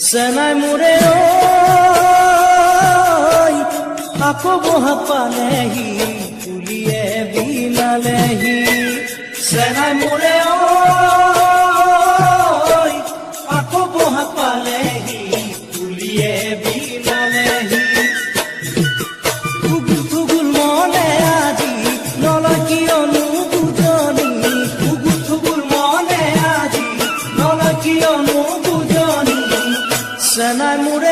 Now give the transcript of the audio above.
সেনাই মোরে আকৌ বহা পালেহি পুলিয়ে বিলালেহি সেনাই মোরে আকৌ বহা পালেহি পুলিয়ে বিলালেহি উগুল থুগুল মনে আজি নলয় কিয়নো বুজনি উগুল থুগুল মনে আজি নলয় কিয়নো বুজনি সেনাই মোরে